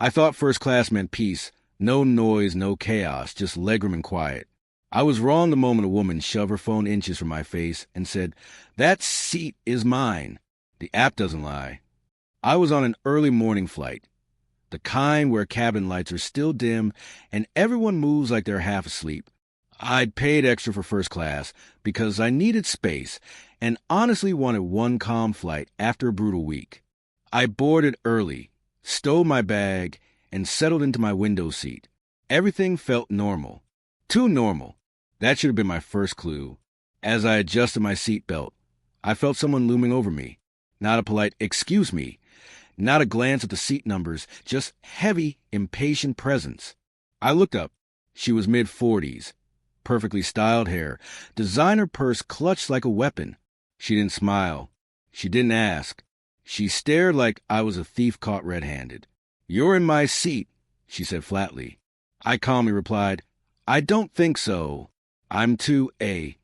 I thought first class meant peace. No noise, no chaos, just legroom and quiet. I was wrong the moment a woman shoved her phone inches from my face and said, "That seat is mine." The app doesn't lie. I was on an early morning flight, the kind where cabin lights are still dim and everyone moves like they're half asleep. I'd paid extra for first class because I needed space and honestly wanted one calm flight after a brutal week. I boarded early, stowed my bag, and settled into my window seat. Everything felt normal. Too normal. That should have been my first clue. As I adjusted my seatbelt, I felt someone looming over me. Not a polite "excuse me," not a glance at the seat numbers, just heavy, impatient presence. I looked up. She was mid-40s, perfectly styled hair, designer purse clutched like a weapon. She didn't smile. She didn't ask. She stared like I was a thief caught red-handed. "You're in my seat," she said flatly. I calmly replied, "I don't think so. I'm 2A."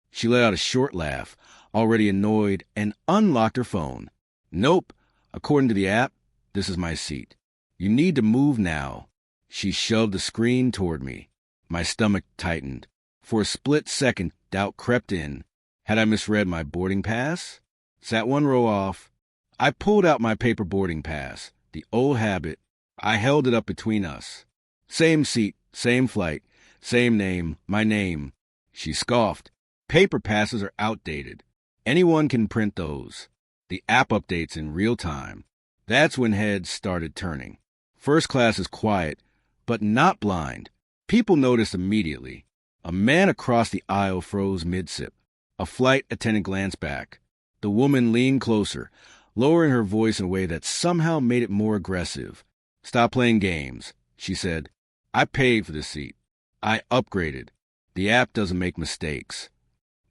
She let out a short laugh, already annoyed, and unlocked her phone. "Nope. According to the app, this is my seat. You need to move now." She shoved the screen toward me. My stomach tightened. For a split second, doubt crept in. Had I misread my boarding pass? Sat one row off. I pulled out my paper boarding pass. The old habit. I held it up between us. Same seat, same flight, same name, my name. She scoffed. "Paper passes are outdated. Anyone can print those. The app updates in real time." That's when heads started turning. First class is quiet, but not blind. People noticed immediately. A man across the aisle froze mid-sip. A flight attendant glanced back. The woman leaned closer, lowering her voice in a way that somehow made it more aggressive. "Stop playing games," she said. "I paid for this seat. I upgraded. The app doesn't make mistakes."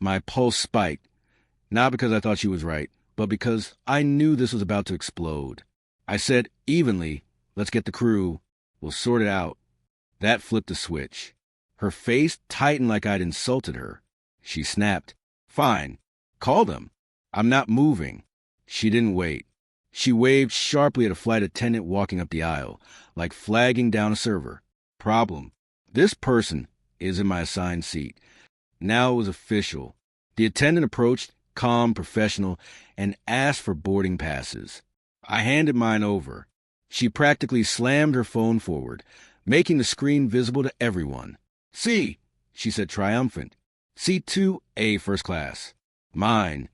My pulse spiked, not because I thought she was right, but because I knew this was about to explode. I said evenly, "Let's get the crew. We'll sort it out." That flipped the switch. Her face tightened like I'd insulted her. She snapped, "Fine. Call them. I'm not moving." She didn't wait. She waved sharply at a flight attendant walking up the aisle, like flagging down a server. Problem. This person is in my assigned seat. Now it was official. The attendant approached, calm, professional, and asked for boarding passes. I handed mine over. She practically slammed her phone forward, making the screen visible to everyone. "See," she said triumphant. "C2A first class. Mine."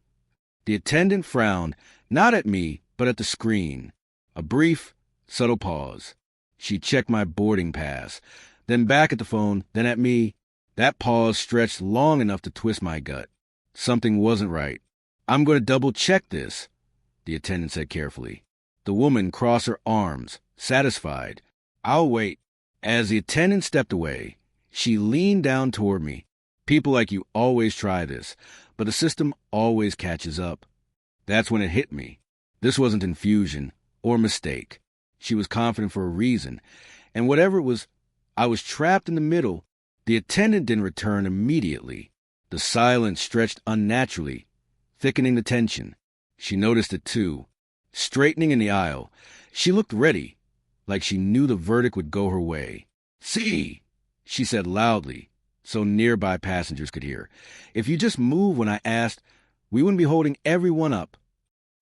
The attendant frowned, not at me, but at the screen. A brief, subtle pause. She checked my boarding pass, then back at the phone, then at me. That pause stretched long enough to twist my gut. Something wasn't right. "I'm going to double-check this," the attendant said carefully. The woman crossed her arms, satisfied. "I'll wait." As the attendant stepped away, she leaned down toward me. "People like you always try this, but the system always catches up." That's when it hit me. This wasn't infusion or mistake. She was confident for a reason, and whatever it was, I was trapped in the middle. The attendant didn't return immediately. The silence stretched unnaturally, thickening the tension. She noticed it too. Straightening in the aisle, she looked ready, like she knew the verdict would go her way. "See," she said loudly, so nearby passengers could hear. "If you just moved when I asked, we wouldn't be holding everyone up."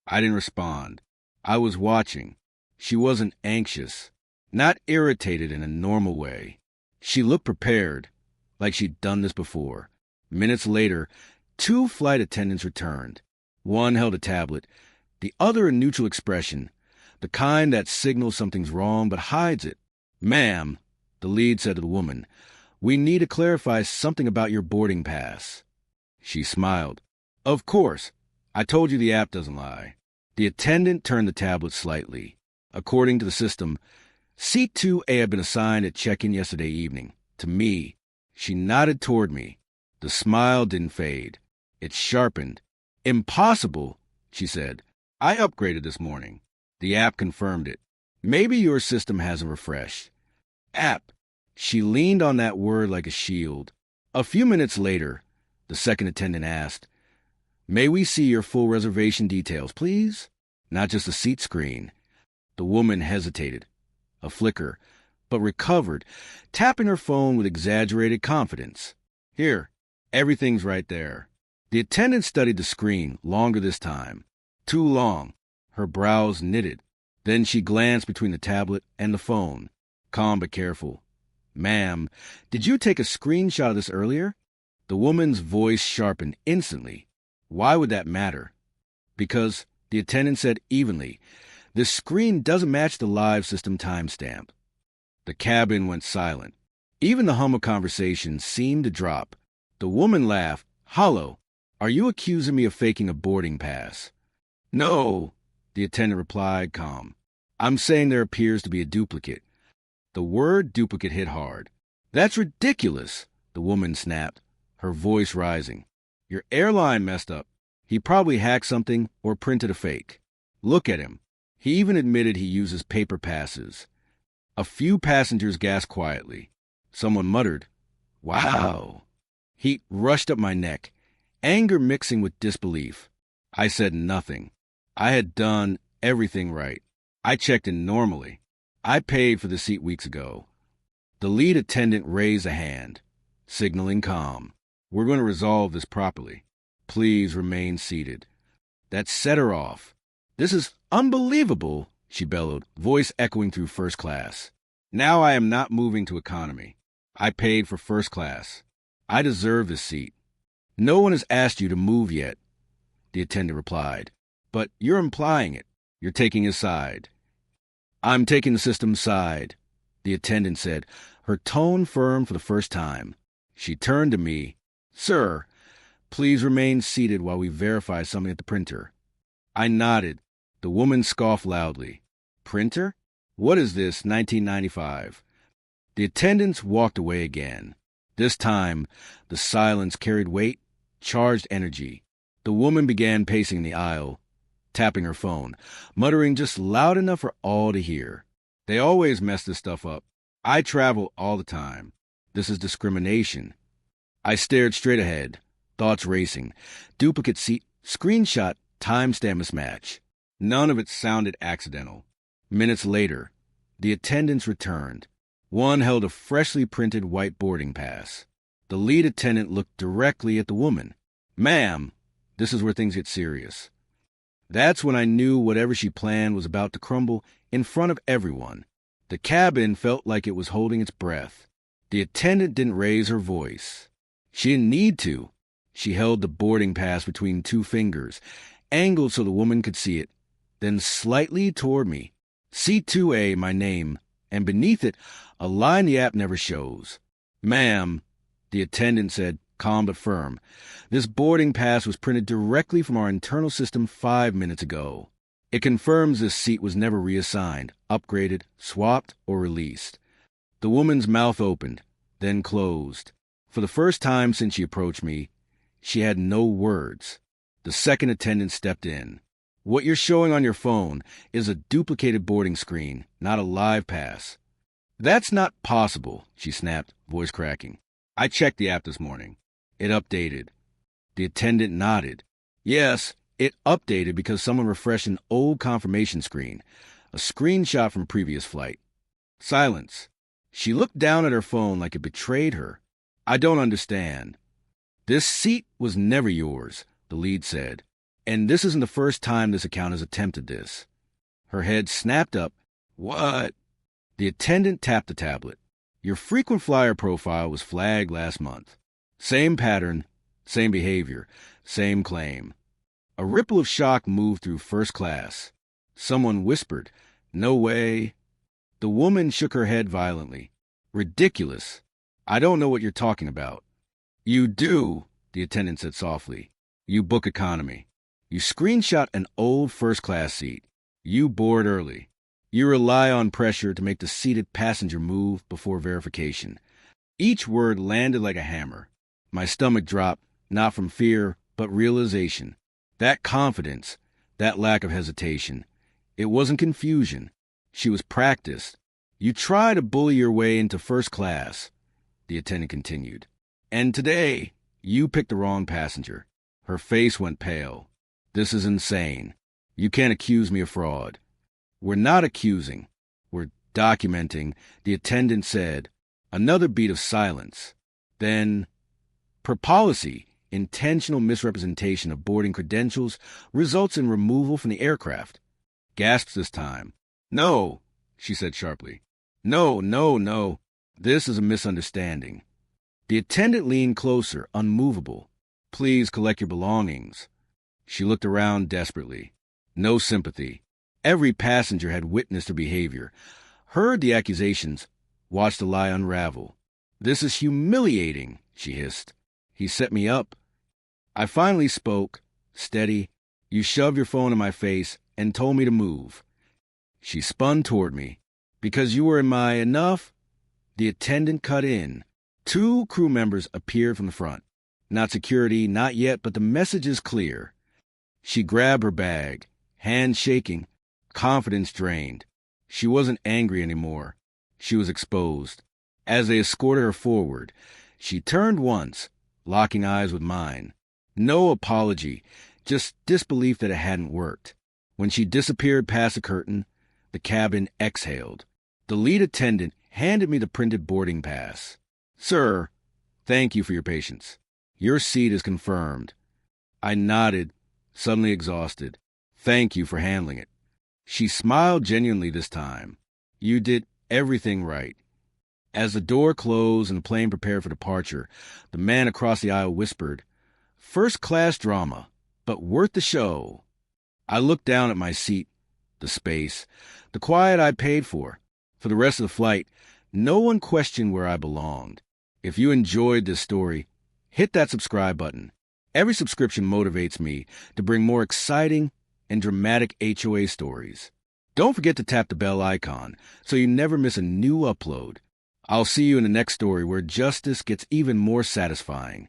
I didn't respond. I was watching. She wasn't anxious, not irritated in a normal way. She looked prepared, like she'd done this before. Minutes later, 2 flight attendants returned. One held a tablet, the other a neutral expression, the kind that signals something's wrong but hides it. "Ma'am," the lead said to the woman, "we need to clarify something about your boarding pass." She smiled. "Of course. I told you the app doesn't lie." The attendant turned the tablet slightly. According to the system, C2A had been assigned at check-in yesterday evening. To me. She nodded toward me. The smile didn't fade. It sharpened. "Impossible," she said. "I upgraded this morning." The app confirmed it. "Maybe your system hasn't refreshed." App. She leaned on that word like a shield. A few minutes later, the second attendant asked, "May we see your full reservation details, please? Not just a seat screen." The woman hesitated. a flicker, but recovered, tapping her phone with exaggerated confidence. Here, everything's right there. The attendant studied the screen longer this time. Too long. Her brows knitted. Then she glanced between the tablet and the phone. Calm but careful. Ma'am, did you take a screenshot of this earlier? The woman's voice sharpened instantly. Why would that matter? Because, the attendant said evenly, this screen doesn't match the live system timestamp. The cabin went silent. Even the hum of conversation seemed to drop. The woman laughed. Hollow, are you accusing me of faking a boarding pass? No, the attendant replied, calm. I'm saying there appears to be a duplicate. The word duplicate hit hard. That's ridiculous, the woman snapped, her voice rising. Your airline messed up. He probably hacked something or printed a fake. Look at him. He even admitted he uses paper passes. A few passengers gasped quietly. Someone muttered, Wow. Heat rushed up my neck, anger mixing with disbelief. I said nothing. I had done everything right. I checked in normally. I paid for the seat weeks ago. The lead attendant raised a hand, signaling calm. We're going to resolve this properly. Please remain seated. That set her off. This is unbelievable, she bellowed, voice echoing through first class. Now I am not moving to economy. I paid for first class. I deserve this seat. No one has asked you to move yet, the attendant replied. But you're implying it. You're taking his side. I'm taking the system's side, the attendant said, her tone firm for the first time. She turned to me. Sir, please remain seated while we verify something at the printer. I nodded. The woman scoffed loudly. Printer? What is this, 1995? The attendants walked away again. This time, the silence carried weight, charged energy. The woman began pacing the aisle, tapping her phone, muttering just loud enough for all to hear. They always mess this stuff up. I travel all the time. This is discrimination. I stared straight ahead, thoughts racing. Duplicate seat, screenshot, timestamp mismatch. None of it sounded accidental. Minutes later, the attendants returned. One held a freshly printed white boarding pass. The lead attendant looked directly at the woman. Ma'am, this is where things get serious. That's when I knew whatever she planned was about to crumble in front of everyone. The cabin felt like it was holding its breath. The attendant didn't raise her voice. She didn't need to. She held the boarding pass between two fingers, angled so the woman could see it, then slightly toward me. C2A, my name, and beneath it, a line the app never shows. Ma'am, the attendant said, calm but firm, this boarding pass was printed directly from our internal system 5 minutes ago. It confirms this seat was never reassigned, upgraded, swapped, or released. The woman's mouth opened, then closed. For the first time since she approached me, she had no words. The second attendant stepped in. What you're showing on your phone is a duplicated boarding screen, not a live pass. That's not possible, she snapped, voice cracking. I checked the app this morning. It updated. The attendant nodded. Yes, it updated because someone refreshed an old confirmation screen, a screenshot from previous flight. Silence. She looked down at her phone like it betrayed her. I don't understand. This seat was never yours, the lead said. And this isn't the first time this account has attempted this. Her head snapped up. What? The attendant tapped the tablet. Your frequent flyer profile was flagged last month. Same pattern, same behavior, same claim. A ripple of shock moved through first class. Someone whispered, No way. The woman shook her head violently. Ridiculous. I don't know what you're talking about. You do, the attendant said softly. You book economy. You screenshot an old first-class seat. You board early. You rely on pressure to make the seated passenger move before verification. Each word landed like a hammer. My stomach dropped, not from fear, but realization. That confidence, that lack of hesitation. It wasn't confusion. She was practiced. You try to bully your way into first class, the attendant continued. And today, you picked the wrong passenger. Her face went pale. This is insane. You can't accuse me of fraud. We're not accusing. We're Documenting, the attendant said, another beat of silence. Then, per policy, intentional misrepresentation of boarding credentials results in removal from the aircraft. Gasps this time. No, she said sharply. No, no, no. This is a misunderstanding. The attendant leaned closer, unmovable. Please collect your belongings. She looked around desperately. No sympathy. Every passenger had witnessed her behavior, heard the accusations, watched the lie unravel. This is humiliating, she hissed. He set me up. I finally spoke, steady. You shoved your phone in my face and told me to move. She spun toward me. Because you were in my enough? The attendant cut in. 2 crew members appeared from the front. Not security, not yet, but the message is clear. She grabbed her bag, hand shaking, confidence drained. She wasn't angry anymore. She was exposed. As they escorted her forward, she turned once, locking eyes with mine. No apology, just disbelief that it hadn't worked. When she disappeared past the curtain, the cabin exhaled. The lead attendant handed me the printed boarding pass. Sir, thank you for your patience. Your seat is confirmed. I nodded, suddenly exhausted. Thank you for handling it. She smiled genuinely this time. You did everything right. As the door closed and the plane prepared for departure, the man across the aisle whispered, First-class drama, but worth the show. I looked down at my seat, the space, the quiet I paid for. For the rest of the flight, no one questioned where I belonged. If you enjoyed this story, hit that subscribe button. Every subscription motivates me to bring more exciting and dramatic HOA stories. Don't forget to tap the bell icon so you never miss a new upload. I'll see you in the next story where justice gets even more satisfying.